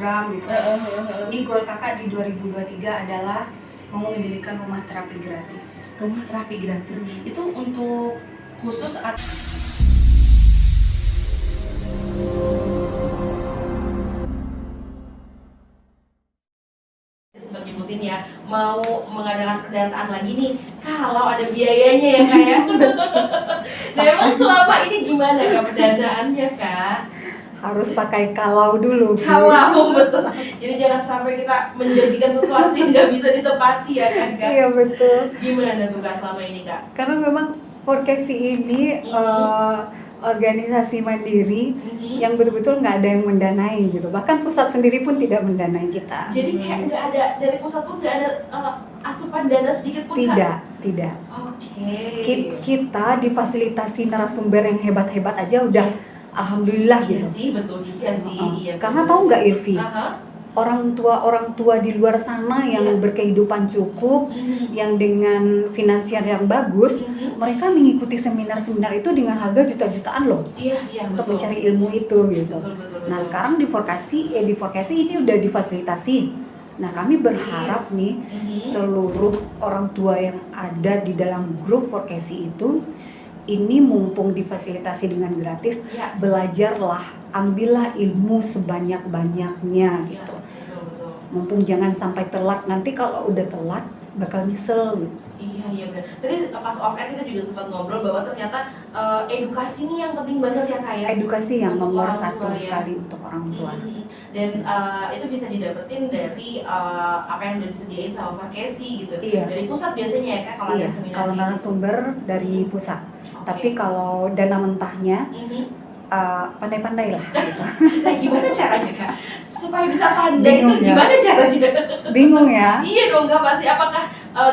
program gitu. Ini goal kakak di 2023 adalah mau mendirikan rumah terapi gratis. Rumah terapi gratis itu untuk khusus sempat nyebutin ya, mau mengadakan pendataan lagi nih kalau ada biayanya ya Kak ya. Nah emang selama ini gimana Kak pendanaannya Kak? Harus pakai kalau dulu. Kalau betul. Jadi jangan sampai kita menjanjikan sesuatu yang nggak bisa ditepati ya kan Kak? Iya betul. Gimana tuh Kak selama ini Kak? Karena memang Forkesi ini organisasi mandiri yang betul-betul nggak ada yang mendanai gitu. Bahkan pusat sendiri pun tidak mendanai kita. Jadi kayak nggak ada dari pusat pun nggak ada asupan dana sedikit pun tidak. Oke. Kita difasilitasi narasumber yang hebat-hebat aja udah alhamdulillah Iya gitu. sih betul juga sih. Iya. Karena tahu nggak Irvi? Aha. Orang tua di luar sana yang berkehidupan cukup, yang dengan finansial yang bagus, mereka mengikuti seminar-seminar itu dengan harga juta-jutaan loh. Iya, untuk betul. mencari ilmu itu gitu. Betul. Nah sekarang di Forkesi ini udah difasilitasi. Nah kami berharap nih seluruh orang tua yang ada di dalam grup Forkesi itu, ini mumpung difasilitasi dengan gratis, belajarlah, ambillah ilmu sebanyak-banyaknya gitu. Betul. Mumpung jangan sampai telat, nanti kalau udah telat bakal nyesel gitu. Iya benar. Tadi pas off air kita juga sempat ngobrol bahwa ternyata edukasi ini yang penting banget ya Kak ya. Edukasi yang Untuk nomor orang satu tua, ya. sekali untuk orang tua. Dan itu bisa didapetin dari apa yang udah disediain sama Forkesi gitu. Iya. Dari pusat biasanya ya Kak kalau ada seminar. Kalau gitu. narasumber dari pusat. Oke. Tapi kalau dana mentahnya pandai-pandai lah gitu. Nah gimana caranya Kak? Supaya bisa pandai Bingung itu ya? gimana caranya? Bingung ya? Iya dong Kak pasti. Apakah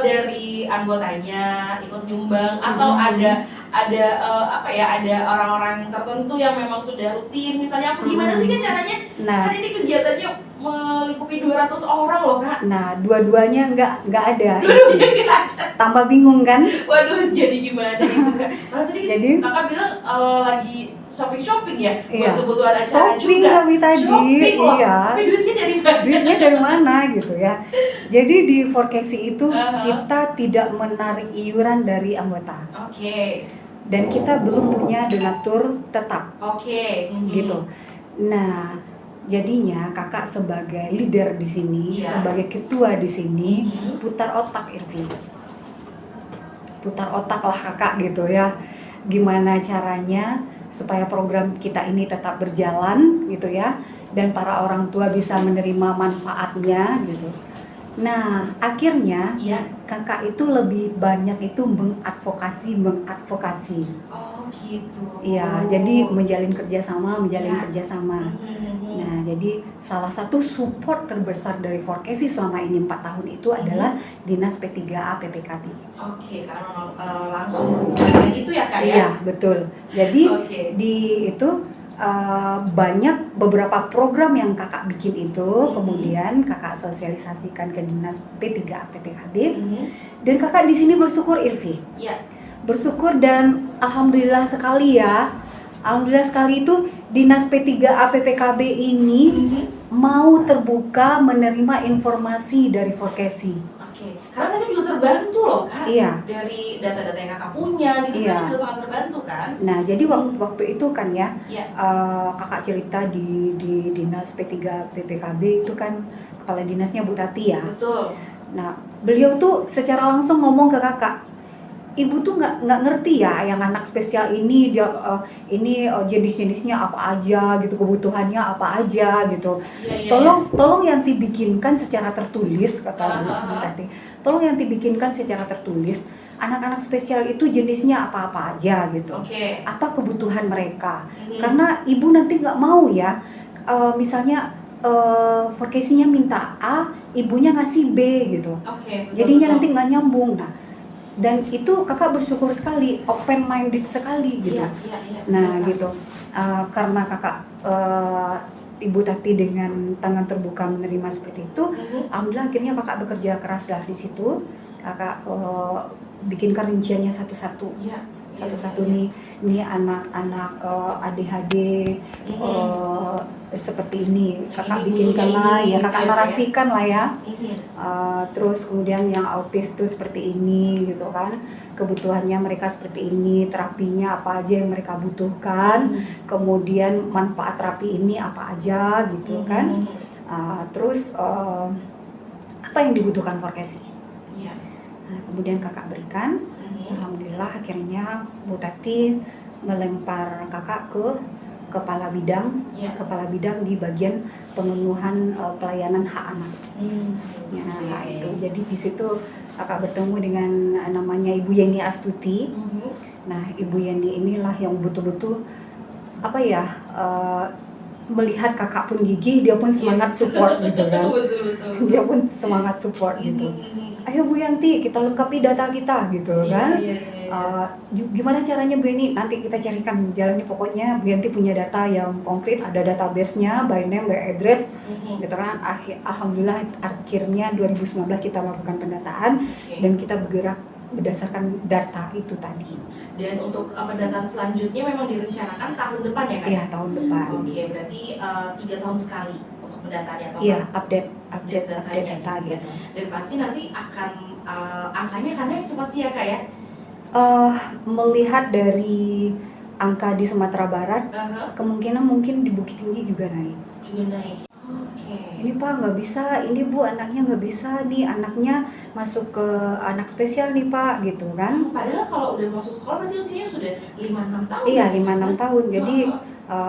dari anggotanya ikut nyumbang atau ada ada orang-orang tertentu yang memang sudah rutin misalnya aku gimana sih Kak caranya? Nah, Kan ini kegiatannya melingkupi 200 orang loh Kak. nah dua-duanya nggak ada. Dua-duanya kita aja. Tambah bingung kan? Waduh jadi gimana itu Kak? Karena tadi Jadi- Kakak bilang lagi shopping ya Iya. buat kebutuhan acara Shopping juga. kami tadi, Shopping loh. iya. Tapi duitnya dari mana? Duitnya dari mana gitu ya? Jadi di Forkesi itu Aha. kita tidak menarik iuran dari anggota Oke. dan kita belum punya donatur tetap Oke. gitu. Nah, jadinya kakak sebagai leader di sini, Iya. sebagai ketua di sini, putar otak Irvi. Putar otak lah kakak gitu ya. Gimana caranya supaya program kita ini tetap berjalan gitu ya, dan para orang tua bisa menerima manfaatnya gitu. Nah, akhirnya Iya. kakak itu lebih banyak itu mengadvokasi. Oh gitu. Iya, jadi menjalin kerjasama. Iya. Nah, jadi salah satu support terbesar dari Forkesi selama ini 4 tahun itu adalah Dinas P3A PPKB. Oke, karena memang langsung bagian itu ya Kak ya? Iya, betul. Jadi Oke. di itu banyak beberapa program yang kakak bikin itu, kemudian kakak sosialisasikan ke Dinas P3A PPKB. Dan kakak di sini bersyukur Irvi. Iya. Bersyukur dan alhamdulillah sekali ya. Alhamdulillah sekali itu Dinas P3A PPKB ini mau terbuka menerima informasi dari Forkesi. Oke. Karena mereka juga terbantu loh Kak. Iya. Dari data-data yang Kakak punya gitu Iya. mereka juga sangat terbantu kan? Nah, jadi waktu itu kan ya, Iya. kakak cerita di Dinas P3 PPKB itu kan kepala dinasnya Bu Tati ya. Betul. Nah, beliau tuh secara langsung ngomong ke kakak, ibu tuh nggak ngerti ya yang anak spesial ini dia jenis-jenisnya apa aja gitu, kebutuhannya apa aja gitu. Iya. Tolong yang dibikinkan secara tertulis, kata Bu Tati. Tolong yang dibikinkan secara tertulis. Anak-anak spesial itu jenisnya apa-apa aja gitu. Oke. Apa kebutuhan mereka? Karena ibu nanti nggak mau ya, misalnya Forkesinya minta A, ibunya ngasih B gitu. Oke. Jadinya nanti nggak nyambung. Nah, dan itu kakak bersyukur sekali, open minded sekali gitu. Iya. Nah gitu, karena kakak Ibu Tati dengan tangan terbuka menerima seperti itu, alhamdulillah akhirnya kakak bekerja keras lah di situ. Kakak bikinkan rinciannya satu-satu. Iya. satu-satu nih anak-anak ADHD seperti ini kakak bikinkan lah ya, kakak narasikan lah ya. Terus kemudian yang autis tuh seperti ini gitu kan, kebutuhannya mereka seperti ini, terapinya apa aja yang mereka butuhkan, kemudian manfaat terapi ini apa aja gitu kan. Terus apa yang dibutuhkan Forkesi. Nah, kemudian kakak berikan. Alhamdulillah akhirnya Bu Tati melempar kakak ke kepala bidang di bagian pemenuhan pelayanan hak anak. Nah itu jadi di situ kakak bertemu dengan namanya Ibu Yeni Astuti. Nah Ibu Yeni inilah yang betul-betul apa ya, melihat kakak pun gigih, dia pun semangat support gitu kan. Dia pun semangat support gitu. Ayo Bu Yanti, kita lengkapi data kita gitu kan. Gimana caranya Bu Yeni? Nanti kita carikan jalannya, pokoknya Bu Yanti punya data yang konkret, ada database-nya, by name, by address gitu kan. Alhamdulillah akhirnya 2019 kita melakukan pendataan dan kita bergerak berdasarkan data itu tadi. Dan untuk pendataan selanjutnya memang direncanakan tahun depan ya Kak? Iya, tahun depan. Oke, berarti 3 tahun sekali untuk pendataannya atau iya, update data gitu. Dan pasti nanti akan angkanya kan naik itu pasti ya Kak ya? Melihat dari angka di Sumatera Barat, kemungkinan mungkin di Bukit Tinggi juga naik. Ini Pak nggak bisa, ini Bu anaknya nggak bisa nih, anaknya masuk ke anak spesial nih Pak gitu kan. Padahal kalau udah masuk sekolah berarti usianya sudah 5-6 tahun. Iya 5-6 tahun, jadi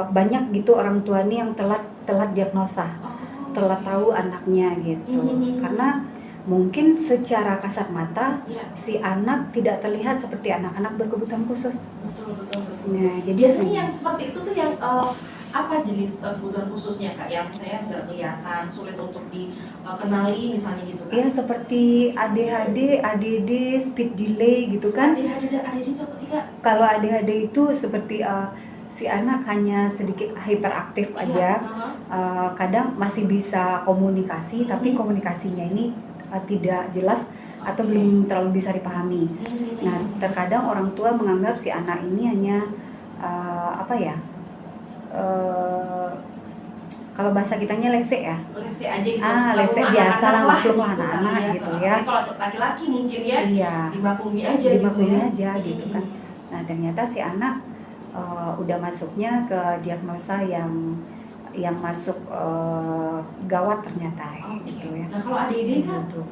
banyak gitu orang tua nih yang telat diagnosa, telat tahu anaknya gitu. Karena mungkin secara kasat mata si anak tidak terlihat seperti anak-anak berkebutuhan khusus. Betul. Nah, jadi biasanya yang seperti itu tuh yang apa jenis kebutuhan khususnya Kak, yang saya nggak kelihatan, sulit untuk dikenali misalnya gitu Kak? Iya seperti ADHD, ADD, speed delay gitu kan. ADHD dan ADD itu apa sih Kak? Kalau ADHD itu seperti si anak hanya sedikit hyperaktif aja, kadang masih bisa komunikasi tapi komunikasinya ini tidak jelas atau belum terlalu bisa dipahami. Nah terkadang orang tua menganggap si anak ini hanya apa ya, kalau bahasa kitanya lese ya, lese aja gitu. Lese biasa lah, maklum lah gitu anak-anak gitu ya. Kalau laki-laki mungkin ya, iya, dimaklumi aja gitu kan. Nah ternyata si anak udah masuknya ke diagnosa yang masuk gawat ternyata gitu ya. Nah kalau ADD kan gitu.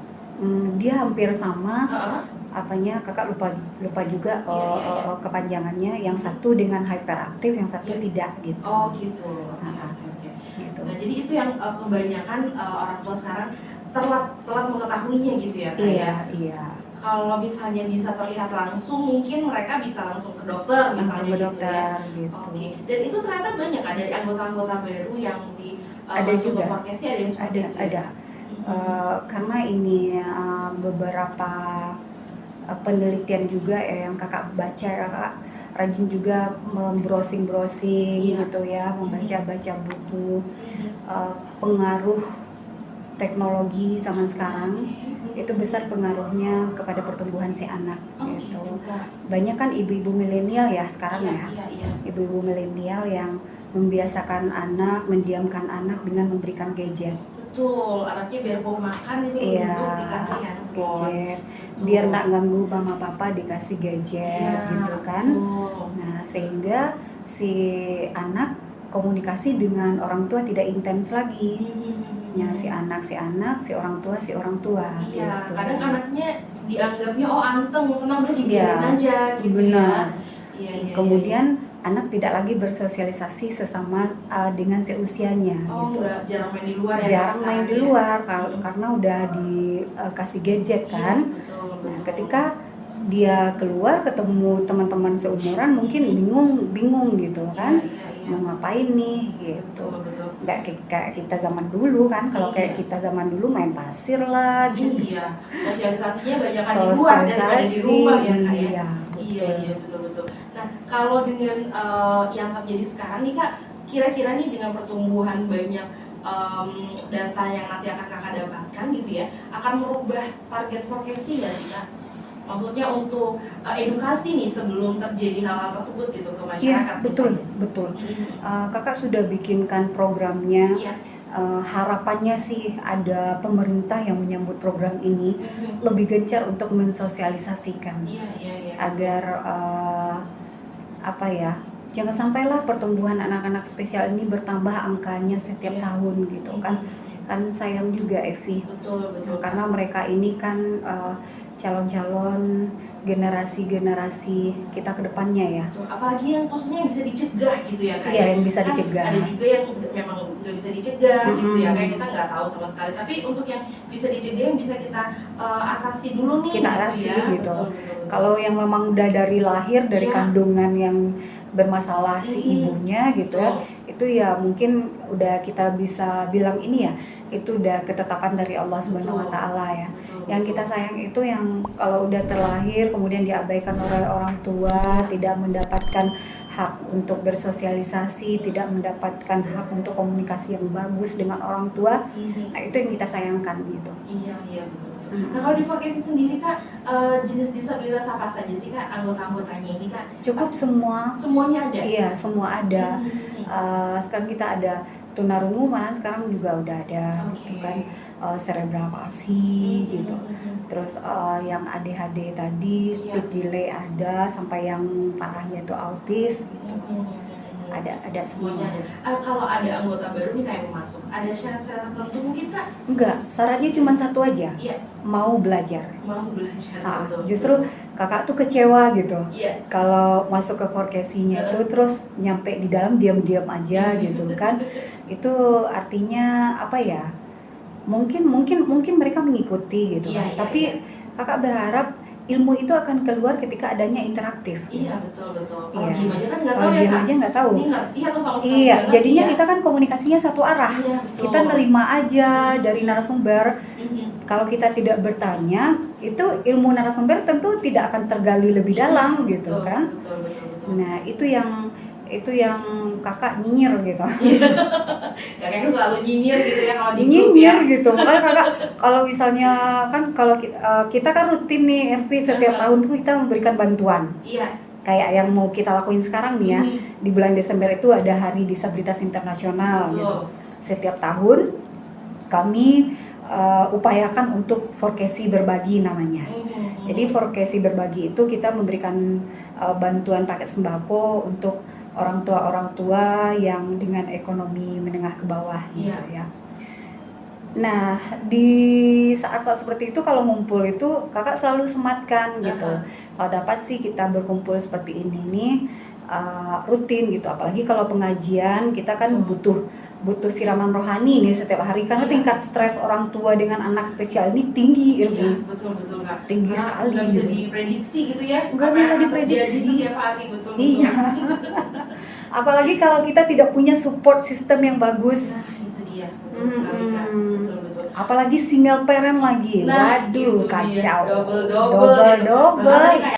Dia hampir sama, apanya kakak lupa juga kepanjangannya, yang satu dengan hyperaktif, yang satu tidak gitu. Gitu. Gitu. Nah jadi itu yang kebanyakan orang tua sekarang telat mengetahuinya gitu ya Kak? Iya. Kalau misalnya bisa terlihat langsung, mungkin mereka bisa langsung ke dokter misalnya gitu ya. Gitu. Dan itu ternyata banyak kan dari anggota-anggota baru yang ada juga Forkesi, ada yang seperti itu. Ada. Karena ini beberapa penelitian juga yang kakak baca, kakak rajin juga browsing gitu ya, membaca buku. Pengaruh teknologi zaman sekarang itu besar pengaruhnya kepada pertumbuhan si anak gitu. Banyak kan ibu-ibu milenial ya sekarang ibu-ibu milenial yang membiasakan anak, mendiamkan anak dengan memberikan gadget. Betul, anaknya biar mau makan disuruh duduk dikasih handphone. Gadget. Biar nggak ganggu mama papa dikasih gadget gitu kan. Nah sehingga si anak komunikasi dengan orang tua tidak intens lagi. Ya si anak, si orang tua gitu. Kadang anaknya dianggapnya anteng, tenang, udah dibiarin aja gitu. Benar. Kemudian anak tidak lagi bersosialisasi sesama dengan seusianya gitu. Jarang main di luar ya. Jarang main di luar karena udah dikasih gadget kan. Nah, ketika dia keluar ketemu teman-teman seumuran mungkin bingung gitu kan. Mau ngapain nih gitu. Nggak kayak kita zaman dulu kan. Kalau kayak kita zaman dulu main pasir lah gitu. Sosialisasinya banyak di luar daripada di rumah ya Kak. Iya, betul. Nah, kalau dengan yang terjadi sekarang nih Kak, kira-kira nih dengan pertumbuhan banyak data yang nanti akan kakak dapatkan gitu ya, akan merubah target Forkesi nggak sih Kak? maksudnya untuk edukasi nih sebelum terjadi hal-hal tersebut gitu ke Iya, masyarakat. betul, misalnya. betul. Kakak sudah bikinkan programnya. Iya. Harapannya sih ada pemerintah yang menyambut program ini lebih gencar untuk mensosialisasikan Iya, iya, iya. agar apa ya, jangan sampailah pertumbuhan anak-anak spesial ini bertambah angkanya setiap Iya. tahun gitu kan. Kan sayang juga Evi. Betul, betul. Karena mereka ini kan calon-calon generasi kita ke depannya ya. Betul. Apalagi yang maksudnya bisa dicegah gitu ya kayak. Iya, yang bisa Kan dicegah. ada juga yang memang nggak bisa dicegah gitu ya, Mm-mm. kayak kita nggak tahu sama sekali. Tapi untuk yang bisa dicegah, yang bisa kita atasi dulu nih. Kita gitu atasi ya. gitu. Betul, betul. Kalau yang memang udah dari lahir, dari Iya. kandungan yang bermasalah si ibunya gitu ya, Betul. itu ya mungkin udah kita bisa bilang ini ya, itu udah ketetapan dari Allah Subhanahu wa Ta'ala ya. Betul, Yang betul. kita sayang itu yang kalau udah terlahir kemudian diabaikan oleh orang tua, tidak mendapatkan hak untuk bersosialisasi, tidak mendapatkan hak untuk komunikasi yang bagus dengan orang tua. Nah, itu yang kita sayangkan gitu. Iya, iya, betul, betul. Nah, kalau di Vokasi sendiri Kak, jenis disabilitas apa saja sih Kak anggota-anggotanya ini Kak? Cukup semua. Semuanya ada? Iya, semua ada. Sekarang kita ada tunarungu, malah sekarang juga udah ada gitu kan, cerebral palsy gitu. Terus yang ADHD tadi, speech delay ada, sampai yang parahnya itu autis gitu. Ada semuanya. Kalau ada anggota baru nih kayak mau masuk, ada syarat-syarat tertentu mungkin Kak? Enggak, syaratnya cuma satu aja, Iya, mau belajar. mau belajar. betul. Justru kakak tuh kecewa gitu Iya. kalau masuk ke Vokasinya tuh terus nyampe di dalam diam-diam aja gitu kan. Itu artinya apa ya, mungkin mereka mengikuti gitu kan. Iya, Tapi iya. kakak berharap ilmu itu akan keluar ketika adanya interaktif. Iya, betul. Kalau Iya. diem aja kan nggak Kalau tahu ya diam Kak. aja nggak tahu. Ini ngerti atau sama sekali Iya, nggak ngerti jadinya ya? kita kan komunikasinya satu arah. Iya, betul. Kita nerima aja dari narasumber. Kalau kita tidak bertanya, itu ilmu narasumber tentu tidak akan tergali lebih dalam gitu Betul, kan. Betul. Nah, itu yang kakak nyinyir gitu. Gak kayak selalu nyinyir gitu ya kalau di grup Nyinyir ya. gitu. Makanya kakak kalau misalnya kan kalau kita kan rutin nih RP setiap tahun tuh kita memberikan bantuan. Iya. Kayak yang mau kita lakuin sekarang nih ya. Di bulan Desember itu ada Hari Disabilitas Internasional Betul. gitu. Setiap tahun kami upayakan untuk Vokasi berbagi namanya. Jadi Vokasi berbagi itu kita memberikan bantuan paket sembako untuk orang tua yang dengan ekonomi menengah ke bawah gitu ya. Nah, di saat-saat seperti itu kalau ngumpul itu kakak selalu sematkan gitu. Kalau dapat sih kita berkumpul seperti ini nih rutin gitu. Apalagi kalau pengajian kita kan butuh siraman rohani nih setiap hari karena tingkat stres orang tua dengan anak spesial ini tinggi. Iya, betul Kak. Tinggi sekali Nggak bisa gitu. diprediksi gitu ya. Nggak Apa bisa yang akan diprediksi. terjadi setiap hari, betul. Iya. Apalagi kalau kita tidak punya support system yang bagus. Nah, itu dia. Betul sekali Kak. Betul. Apalagi single parent lagi. Nah, Waduh, itu dia. kacau. Double gitu. Double. Bahkan tadi kayak